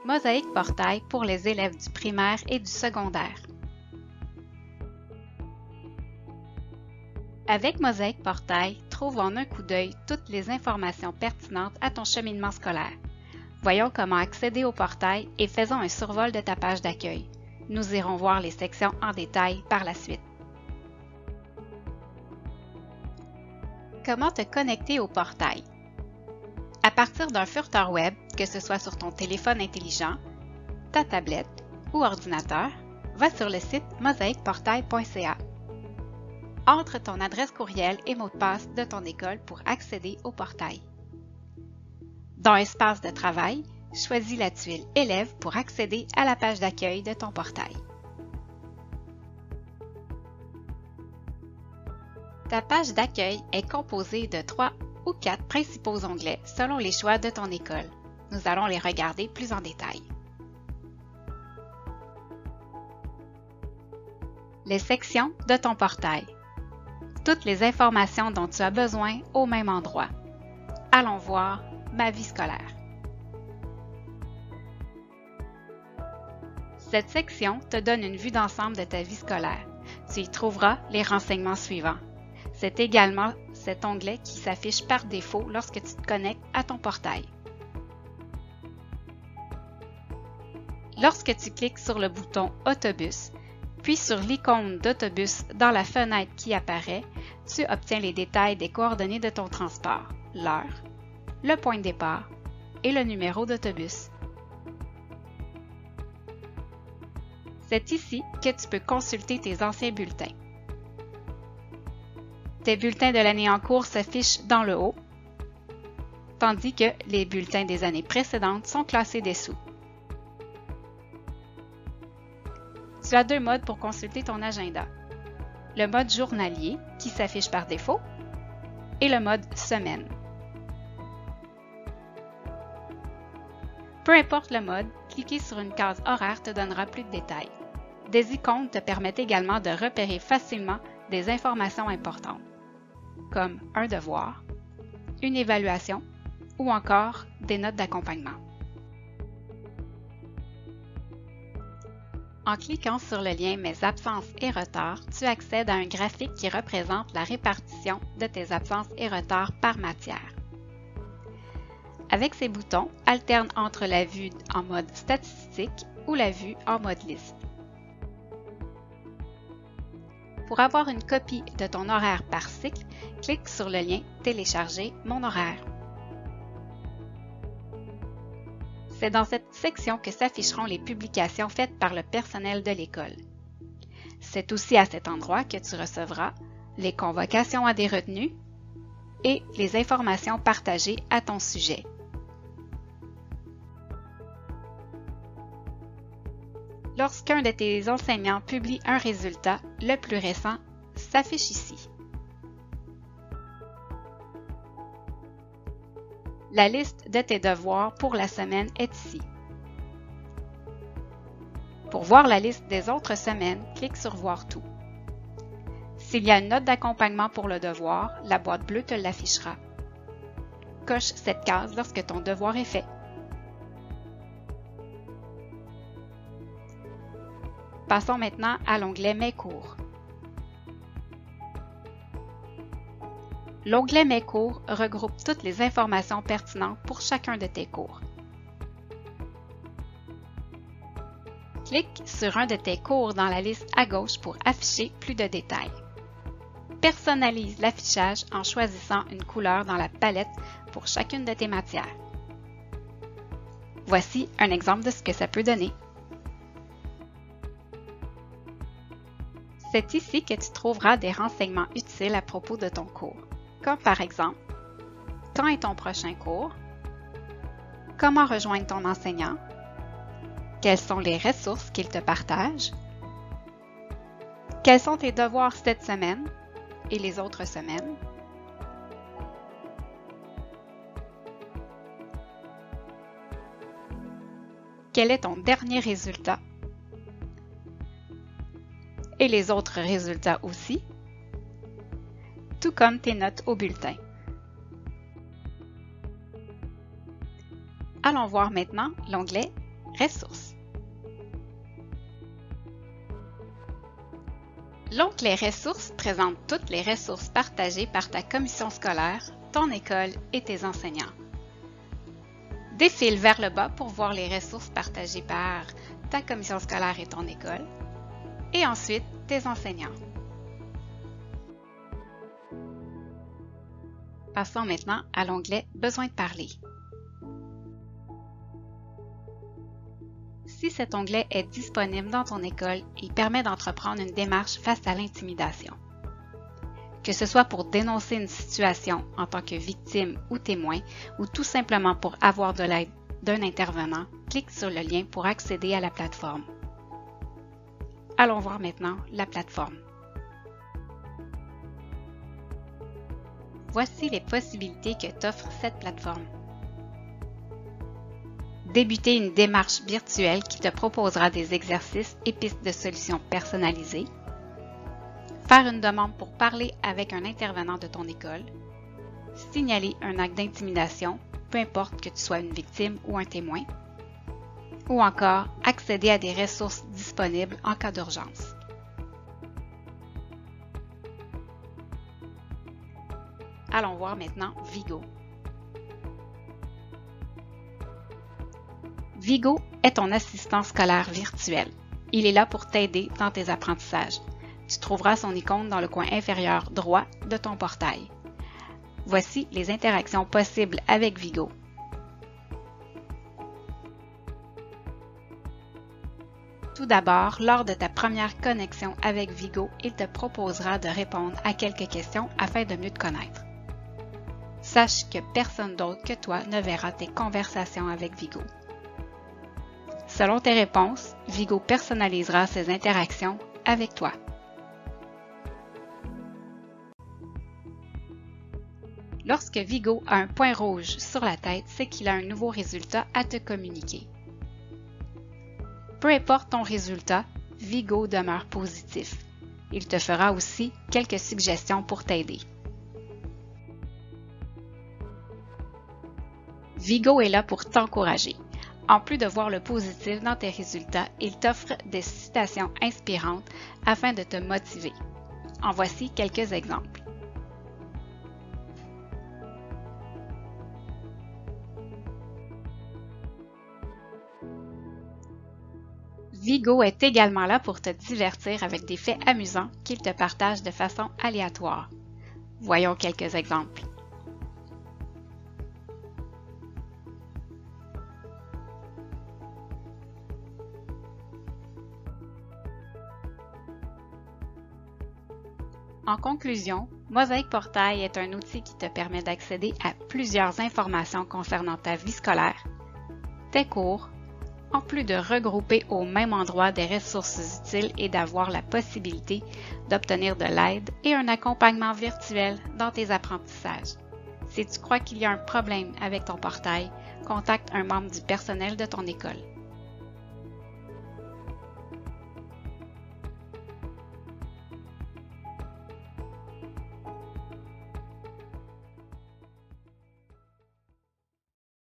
Mosaïque Portail pour les élèves du primaire et du secondaire. Avec Mosaïque Portail, trouve en un coup d'œil toutes les informations pertinentes à ton cheminement scolaire. Voyons comment accéder au portail et faisons un survol de ta page d'accueil. Nous irons voir les sections en détail par la suite. Comment te connecter au portail? À partir d'un furteur web, que ce soit sur ton téléphone intelligent, ta tablette ou ordinateur, va sur le site mosaïqueportail.ca. Entre ton adresse courriel et mot de passe de ton école pour accéder au portail. Dans Espace de travail, choisis la tuile Élèves pour accéder à la page d'accueil de ton portail. Ta page d'accueil est composée de 3 ou 4 principaux onglets selon les choix de ton école. Nous allons les regarder plus en détail. Les sections de ton portail. Toutes les informations dont tu as besoin au même endroit. Allons voir Ma vie scolaire. Cette section te donne une vue d'ensemble de ta vie scolaire. Tu y trouveras les renseignements suivants. C'est également cet onglet qui s'affiche par défaut lorsque tu te connectes à ton portail. Lorsque tu cliques sur le bouton Autobus, puis sur l'icône d'autobus dans la fenêtre qui apparaît, tu obtiens les détails des coordonnées de ton transport, l'heure, le point de départ et le numéro d'autobus. C'est ici que tu peux consulter tes anciens bulletins. Tes bulletins de l'année en cours s'affichent dans le haut, tandis que les bulletins des années précédentes sont classés dessous. Tu as 2 modes pour consulter ton agenda. Le mode journalier, qui s'affiche par défaut, et le mode semaine. Peu importe le mode, cliquer sur une case horaire te donnera plus de détails. Des icônes te permettent également de repérer facilement des informations importantes, comme un devoir, une évaluation ou encore des notes d'accompagnement. En cliquant sur le lien Mes absences et retards, tu accèdes à un graphique qui représente la répartition de tes absences et retards par matière. Avec ces boutons, alterne entre la vue en mode statistique ou la vue en mode liste. Pour avoir une copie de ton horaire par cycle, clique sur le lien Télécharger mon horaire. C'est dans cette section que s'afficheront les publications faites par le personnel de l'école. C'est aussi à cet endroit que tu recevras les convocations à des retenues et les informations partagées à ton sujet. Lorsqu'un de tes enseignants publie un résultat, le plus récent s'affiche ici. La liste de tes devoirs pour la semaine est ici. Pour voir la liste des autres semaines, clique sur Voir tout. S'il y a une note d'accompagnement pour le devoir, la boîte bleue te l'affichera. Coche cette case lorsque ton devoir est fait. Passons maintenant à l'onglet Mes cours. L'onglet Mes cours regroupe toutes les informations pertinentes pour chacun de tes cours. Clique sur un de tes cours dans la liste à gauche pour afficher plus de détails. Personnalise l'affichage en choisissant une couleur dans la palette pour chacune de tes matières. Voici un exemple de ce que ça peut donner. C'est ici que tu trouveras des renseignements utiles à propos de ton cours, comme par exemple, quand est ton prochain cours? Comment rejoindre ton enseignant? Quelles sont les ressources qu'il te partage? Quels sont tes devoirs cette semaine et les autres semaines? Quel est ton dernier résultat? Et les autres résultats aussi, tout comme tes notes au bulletin. Allons voir maintenant l'onglet Ressources. L'onglet Ressources présente toutes les ressources partagées par ta commission scolaire, ton école et tes enseignants. Défile vers le bas pour voir les ressources partagées par ta commission scolaire et ton école, et ensuite tes enseignants. Passons maintenant à l'onglet Besoin de parler. Si cet onglet est disponible dans ton école, il permet d'entreprendre une démarche face à l'intimidation. Que ce soit pour dénoncer une situation en tant que victime ou témoin, ou tout simplement pour avoir de l'aide d'un intervenant, clique sur le lien pour accéder à la plateforme. Allons voir maintenant la plateforme. Voici les possibilités que t'offre cette plateforme. Débuter une démarche virtuelle qui te proposera des exercices et pistes de solutions personnalisées. Faire une demande pour parler avec un intervenant de ton école. Signaler un acte d'intimidation, peu importe que tu sois une victime ou un témoin. Ou encore accéder à des ressources disponibles en cas d'urgence. Allons voir maintenant Vigo. Vigo est ton assistant scolaire virtuel. Il est là pour t'aider dans tes apprentissages. Tu trouveras son icône dans le coin inférieur droit de ton portail. Voici les interactions possibles avec Vigo. Tout d'abord, lors de ta première connexion avec Vigo, il te proposera de répondre à quelques questions afin de mieux te connaître. Sache que personne d'autre que toi ne verra tes conversations avec Vigo. Selon tes réponses, Vigo personnalisera ses interactions avec toi. Lorsque Vigo a un point rouge sur la tête, c'est qu'il a un nouveau résultat à te communiquer. Peu importe ton résultat, Vigo demeure positif. Il te fera aussi quelques suggestions pour t'aider. Vigo est là pour t'encourager. En plus de voir le positif dans tes résultats, il t'offre des citations inspirantes afin de te motiver. En voici quelques exemples. Vigo est également là pour te divertir avec des faits amusants qu'il te partage de façon aléatoire. Voyons quelques exemples. En conclusion, Mosaïque Portail est un outil qui te permet d'accéder à plusieurs informations concernant ta vie scolaire, tes cours, en plus de regrouper au même endroit des ressources utiles et d'avoir la possibilité d'obtenir de l'aide et un accompagnement virtuel dans tes apprentissages. Si tu crois qu'il y a un problème avec ton portail, contacte un membre du personnel de ton école.